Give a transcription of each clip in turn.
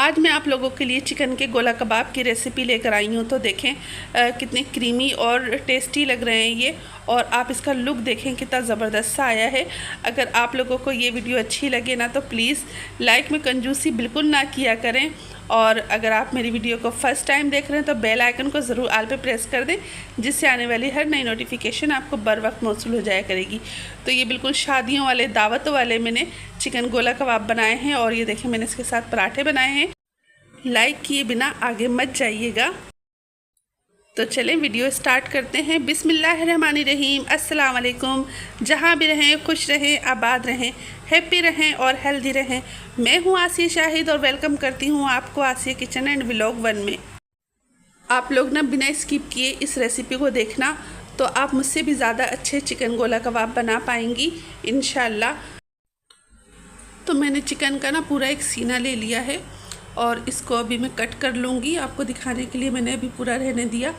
आज मैं आप लोगों के लिए चिकन के गोला कबाब की रेसिपी लेकर आई हूँ। तो देखें कितने क्रीमी और टेस्टी लग रहे हैं ये, और आप इसका लुक देखें कितना ज़बरदस्त सा आया है। अगर आप लोगों को ये वीडियो अच्छी लगे ना तो प्लीज़ लाइक में कंजूसी बिल्कुल ना किया करें, और अगर आप मेरी वीडियो को फर्स्ट टाइम देख रहे हैं तो बेल आइकन को ज़रूर ऑल पे प्रेस कर दें, जिससे आने वाली हर नई नोटिफिकेशन आपको बर वक्त मौसूल हो जाया करेगी। तो ये बिल्कुल शादियों वाले, दावतों वाले मैंने चिकन गोला कबाब बनाए हैं, और ये देखें मैंने इसके साथ पराठे बनाए हैं। लाइक किए बिना आगे मत जाइएगा। तो चलें वीडियो स्टार्ट करते हैं। बिस्मिल्लाहिर्रहमानिर्रहीम। अस्सलाम वालेकुम। जहाँ भी रहें खुश रहें, आबाद रहें, हैप्पी रहें और हेल्दी रहें। मैं हूँ आसिया शाहिद और वेलकम करती हूँ आपको आसिया किचन एंड व्लॉग 1 में। आप लोग ना बिना स्किप किए इस रेसिपी को देखना, तो आप मुझसे भी ज़्यादा अच्छे चिकन गोला कबाब बना पाएंगी इंशाल्लाह। तो मैंने चिकन का ना पूरा एक सीना ले लिया है, और इसको अभी मैं कट कर लूँगी। आपको दिखाने के लिए मैंने अभी पूरा रहने दिया।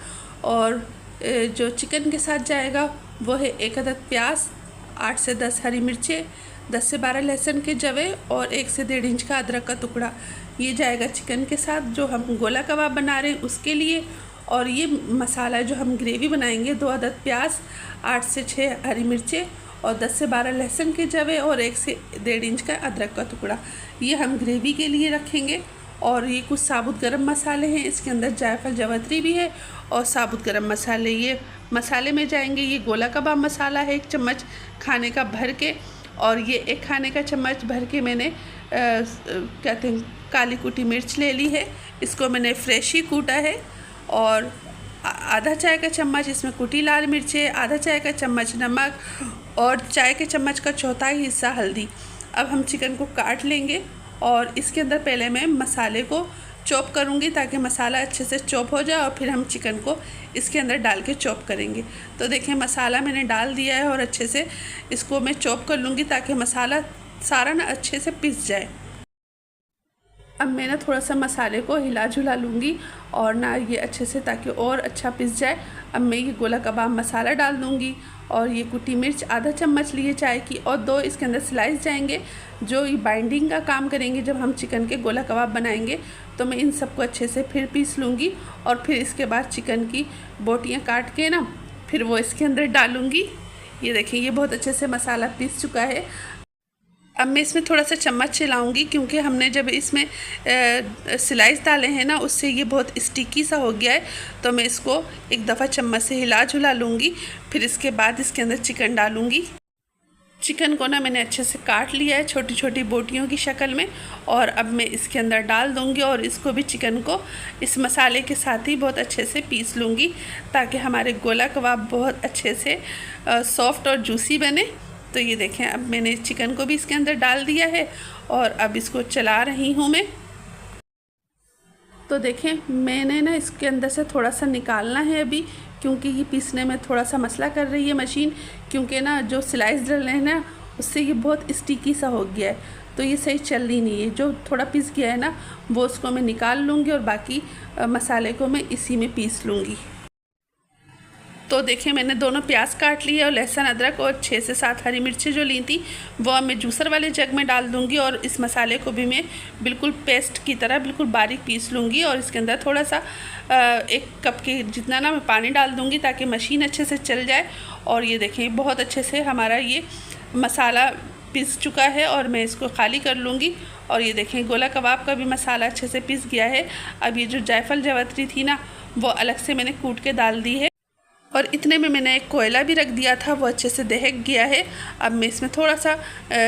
और जो चिकन के साथ जाएगा वो है 1 अदद प्याज, 8 से 10 हरी मिर्चें, 10 से 12 लहसुन के जवे और 1 से 1.5 इंच का अदरक का टुकड़ा। ये जाएगा चिकन के साथ जो हम गोला कबाब बना रहे हैं उसके लिए। और ये मसाला जो हम ग्रेवी बनाएंगे, 2 अदद प्याज, 8 से 6 हरी मिर्चें और 10 से 12 लहसुन के जवे और 1 से 1.5 इंच का अदरक का टुकड़ा, ये हम ग्रेवी के लिए रखेंगे। और ये कुछ साबुत गरम मसाले हैं, इसके अंदर जायफल जवत्री भी है और साबुत गरम मसाले। ये मसाले में जाएंगे, ये गोला कबाब मसाला है 1 चम्मच खाने का भर के, और ये 1 खाने का चम्मच भर के मैंने कहते हैं काली कुटी मिर्च ले ली है, इसको मैंने फ्रेश ही कूटा है। और आधा चाय का चम्मच इसमें कुटी लाल मिर्चें, आधा चाय का चम्मच नमक और चाय के चम्मच का 1/4 हिस्सा हल्दी। अब हम चिकन को काट लेंगे, और इसके अंदर पहले मैं मसाले को चॉप करूँगी ताकि मसाला अच्छे से चॉप हो जाए, और फिर हम चिकन को इसके अंदर डाल के चॉप करेंगे। तो देखें मसाला मैंने डाल दिया है, और अच्छे से इसको मैं चॉप कर लूँगी ताकि मसाला सारा ना अच्छे से पिस जाए। अब मैं ना थोड़ा सा मसाले को हिला झुला लूँगी और ना ये अच्छे से, ताकि और अच्छा पिस जाए। अब मैं ये गोला कबाब मसाला डाल दूँगी, और ये कुटी मिर्च आधा चम्मच लिए चाय की, और 2 इसके अंदर स्लाइस जाएंगे जो ये बाइंडिंग का काम करेंगे जब हम चिकन के गोला कबाब बनाएंगे। तो मैं इन सबको अच्छे से फिर पीस लूँगी, और फिर इसके बाद चिकन की बोटियाँ काट के ना फिर वो इसके अंदर डालूँगी। ये देखिए ये बहुत अच्छे से मसाला पीस चुका है। अब मैं इसमें थोड़ा सा चम्मच चलाऊँगी, क्योंकि हमने जब इसमें स्लाइस डाले हैं ना उससे ये बहुत स्टिकी सा हो गया है। तो मैं इसको एक दफ़ा चम्मच से हिला झुला लूँगी, फिर इसके बाद इसके अंदर चिकन डालूँगी। चिकन को ना मैंने अच्छे से काट लिया है छोटी छोटी बोटियों की शक्ल में, और अब मैं इसके अंदर डाल दूँगी, और इसको भी चिकन को इस मसाले के साथ ही बहुत अच्छे से पीस लूँगी, ताकि हमारे गोला कबाब बहुत अच्छे से सॉफ्ट और जूसी बने। तो ये देखें अब मैंने चिकन को भी इसके अंदर डाल दिया है, और अब इसको चला रही हूँ मैं। तो देखें मैंने ना इसके अंदर से थोड़ा सा निकालना है अभी, क्योंकि ये पीसने में थोड़ा सा मसला कर रही है मशीन, क्योंकि ना जो स्लाइस डले हैं ना उससे ये बहुत स्टिकी सा हो गया है, तो ये सही चल रही नहीं है। जो थोड़ा पिस गया है ना वो उसको मैं निकाल लूँगी, और बाकी मसाले को मैं इसी में पीस लूँगी। तो देखिए मैंने दोनों प्याज काट लिए और लहसुन अदरक और 6 से 7 हरी मिर्चें जो ली थी वो अब मैं जूसर वाले जग में डाल दूंगी, और इस मसाले को भी मैं बिल्कुल पेस्ट की तरह बिल्कुल बारीक पीस लूँगी। और इसके अंदर थोड़ा सा 1 कप के जितना ना मैं पानी डाल दूँगी ताकि मशीन अच्छे से चल जाए। और ये देखें बहुत अच्छे से हमारा ये मसाला पिस चुका है, और मैं इसको खाली कर लूँगी। और ये देखें गोला कबाब का भी मसाला अच्छे से पिस गया है। अब ये जो जायफल जवत्री थी ना वो अलग से मैंने कूट के डाल दी है, और इतने में मैंने एक कोयला भी रख दिया था, वो अच्छे से दहक गया है। अब मैं इसमें थोड़ा सा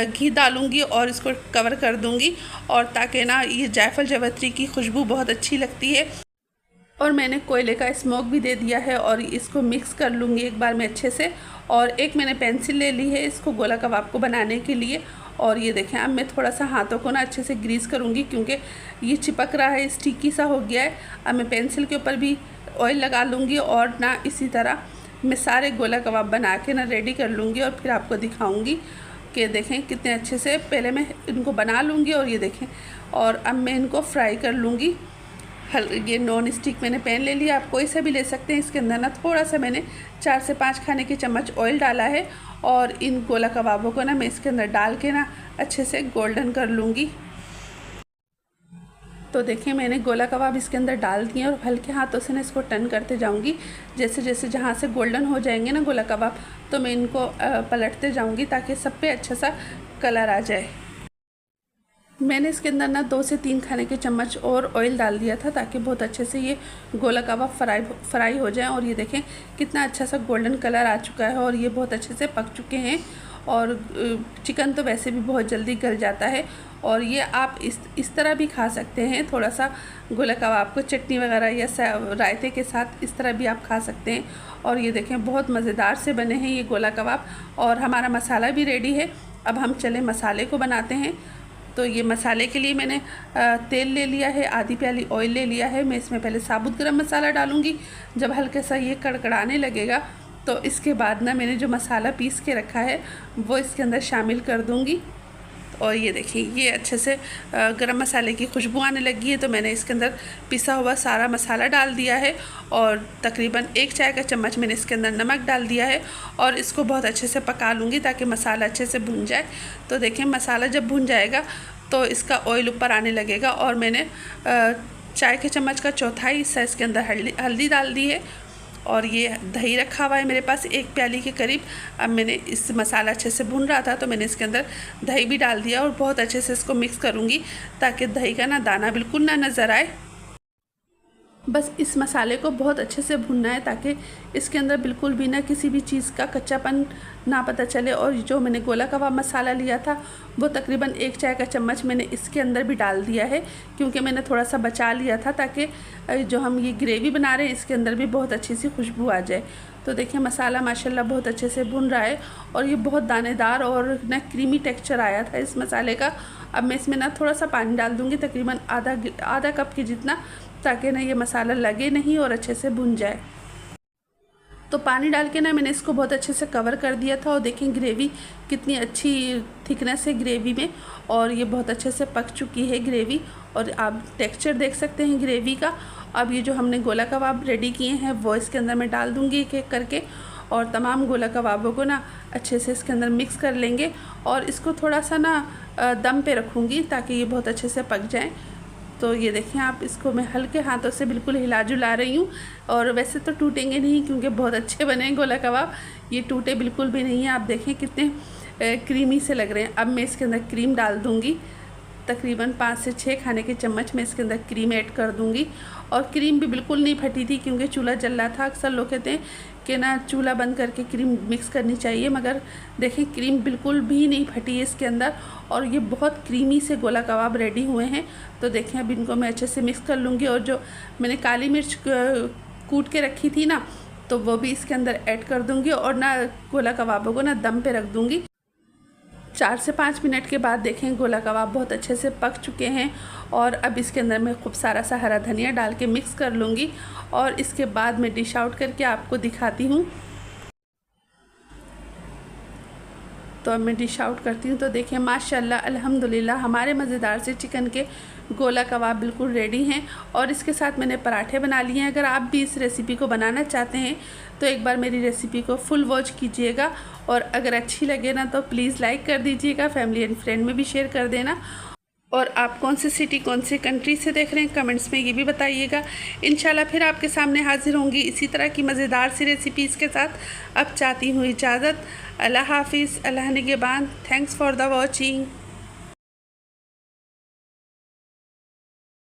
घी डालूंगी और इसको कवर कर दूंगी, और ताकि ना ये जायफल जवत्री की खुशबू बहुत अच्छी लगती है। और मैंने कोयले का स्मोक भी दे दिया है, और इसको मिक्स कर लूँगी एक बार मैं अच्छे से। और एक मैंने पेंसिल ले ली है इसको गोला कबाब को बनाने के लिए। और ये देखें अब मैं थोड़ा सा हाथों को ना अच्छे से ग्रीस करूँगी, क्योंकि ये चिपक रहा है, स्टिकी सा हो गया है। अब मैं पेंसिल के ऊपर भी ऑयल लगा लूँगी, और ना इसी तरह मैं सारे गोला कबाब बना के ना रेडी कर लूँगी, और फिर आपको दिखाऊँगी कि देखें कितने अच्छे से पहले मैं इनको बना लूँगी। और ये देखें, और अब मैं इनको फ्राई कर लूँगी। ये नॉन स्टिक मैंने पैन ले लिया, आप कोई सा भी ले सकते हैं। इसके अंदर ना थोड़ा सा मैंने 4 से 5 खाने के चम्मच ऑयल डाला है, और इन गोला कबाबों को ना मैं इसके अंदर डाल के ना अच्छे से गोल्डन कर लूँगी। तो देखिए मैंने गोला कबाब इसके अंदर डाल दिए और हल्के हाथों से ना इसको टर्न करते जाऊंगी। जैसे जैसे जहाँ से गोल्डन हो जाएंगे ना गोला कबाब, तो मैं इनको पलटते जाऊंगी ताकि सब पे अच्छा सा कलर आ जाए। मैंने इसके अंदर ना 2 से 3 खाने के चम्मच और ऑयल डाल दिया था ताकि बहुत अच्छे से ये गोला कबाब फ्राई हो जाए। और ये देखें कितना अच्छा सा गोल्डन कलर आ चुका है और ये बहुत अच्छे से पक चुके हैं। और चिकन तो वैसे भी बहुत जल्दी गल जाता है। और ये आप इस तरह भी खा सकते हैं, थोड़ा सा गोला कबाब को चटनी वगैरह या रायते के साथ इस तरह भी आप खा सकते हैं। और ये देखें बहुत मज़ेदार से बने हैं ये गोला कबाब। और हमारा मसाला भी रेडी है। अब हम चले मसाले को बनाते हैं। तो ये मसाले के लिए मैंने तेल ले लिया है, आधी प्याली ऑयल ले लिया है। मैं इसमें पहले साबुत गरम मसाला डालूँगी। जब हल्के सा ये कड़कड़ाने लगेगा तो इसके बाद ना मैंने जो मसाला पीस के रखा है वो इसके अंदर शामिल कर दूँगी। और ये देखिए ये अच्छे से गरम मसाले की खुशबू आने लगी है, तो मैंने इसके अंदर पिसा हुआ सारा मसाला डाल दिया है। और तकरीबन 1 चाय का चम्मच मैंने इसके अंदर नमक डाल दिया है। और इसको बहुत अच्छे से पका लूँगी ताकि मसाला अच्छे से भुन जाए। तो देखिए मसाला जब भुन जाएगा तो इसका ऑयल ऊपर आने लगेगा। और मैंने चाय के चम्मच का चौथाई हिस्सा इसके अंदर हल्दी डाल दी है। और ये दही रखा हुआ है मेरे पास 1 प्याली के करीब। अब मैंने इस मसाला अच्छे से भुन रहा था तो मैंने इसके अंदर दही भी डाल दिया और बहुत अच्छे से इसको मिक्स करूँगी ताकि दही का ना दाना बिल्कुल ना नज़र आए। बस इस मसाले को बहुत अच्छे से भुनना है ताकि इसके अंदर बिल्कुल भी ना किसी भी चीज़ का कच्चापन ना पता चले। और जो मैंने गोला कबाब मसाला लिया था वो तकरीबन 1 चाय का चम्मच मैंने इसके अंदर भी डाल दिया है, क्योंकि मैंने थोड़ा सा बचा लिया था ताकि जो हम ये ग्रेवी बना रहे हैं इसके अंदर भी बहुत अच्छी सी खुशबू आ जाए। तो देखिए मसाला माशाल्लाह बहुत अच्छे से भुन रहा है और ये बहुत दानेदार और ना क्रीमी टेक्सचर आया था इस मसाले का। अब मैं इसमें ना थोड़ा सा पानी डाल दूँगी, तकरीबन आधा कप के जितना, ताकि ना ये मसाला लगे नहीं और अच्छे से भुन जाए। तो पानी डाल के ना मैंने इसको बहुत अच्छे से कवर कर दिया था। और देखें ग्रेवी कितनी अच्छी थिकनेस है ग्रेवी में, और ये बहुत अच्छे से पक चुकी है ग्रेवी। और आप टेक्सचर देख सकते हैं ग्रेवी का। अब ये जो हमने गोला कबाब रेडी किए हैं वो इसके अंदर मैं डाल दूँगी एक एक करके। और तमाम गोला कबाबों को ना अच्छे से इसके अंदर मिक्स कर लेंगे और इसको थोड़ा सा ना दम पे रखूँगी ताकि ये बहुत अच्छे से पक जाएँ। तो ये देखें आप, इसको मैं हल्के हाथों से बिल्कुल हिला जुला रही हूँ। और वैसे तो टूटेंगे नहीं क्योंकि बहुत अच्छे बने हैं गोला कबाब, ये टूटे बिल्कुल भी नहीं हैं। आप देखें कितने क्रीमी से लग रहे हैं। अब मैं इसके अंदर क्रीम डाल दूँगी, तकरीबन 5 से 6 खाने के चम्मच मैं इसके अंदर क्रीम ऐड कर दूँगी। और क्रीम भी बिल्कुल नहीं फटी थी क्योंकि चूल्हा जल रहा था। अक्सर लोग कहते हैं कि ना चूल्हा बंद करके क्रीम मिक्स करनी चाहिए, मगर देखें क्रीम बिल्कुल भी नहीं फटी है इसके अंदर। और ये बहुत क्रीमी से गोला कबाब रेडी हुए हैं। तो देखें अब इनको मैं अच्छे से मिक्स कर लूँगी। और जो मैंने काली मिर्च कूट के रखी थी ना, तो वो भी इसके अंदर ऐड कर दूँगी और ना गोला कबाबों को ना दम पे रख दूँगी। 4 से 5 मिनट के बाद देखें गोला कबाब बहुत अच्छे से पक चुके हैं। और अब इसके अंदर मैं खूब सारा सा हरा धनिया डाल के मिक्स कर लूँगी। और इसके बाद मैं डिश आउट करके आपको दिखाती हूँ। तो अब मैं डिश आउट करती हूँ। तो देखें माशाल्लाह अल्हम्दुलिल्लाह हमारे मज़ेदार से चिकन के गोला कबाब बिल्कुल रेडी हैं। और इसके साथ मैंने पराठे बना लिए हैं। अगर आप भी इस रेसिपी को बनाना चाहते हैं तो एक बार मेरी रेसिपी को फुल वॉच कीजिएगा। और अगर अच्छी लगे ना तो प्लीज़ लाइक कर दीजिएगा, फैमिली एंड फ्रेंड में भी शेयर कर देना। और आप कौन सी सिटी कौन सी कंट्री से देख रहे हैं कमेंट्स में ये भी बताइएगा। इंशाल्लाह फिर आपके सामने हाजिर होंगी इसी तरह की मज़ेदार सी रेसिपीज़ के साथ। अब चाहती हूँ इजाज़त। अल्लाह हाफिज़, अल्लाह निगहबान। Thanks for the watching.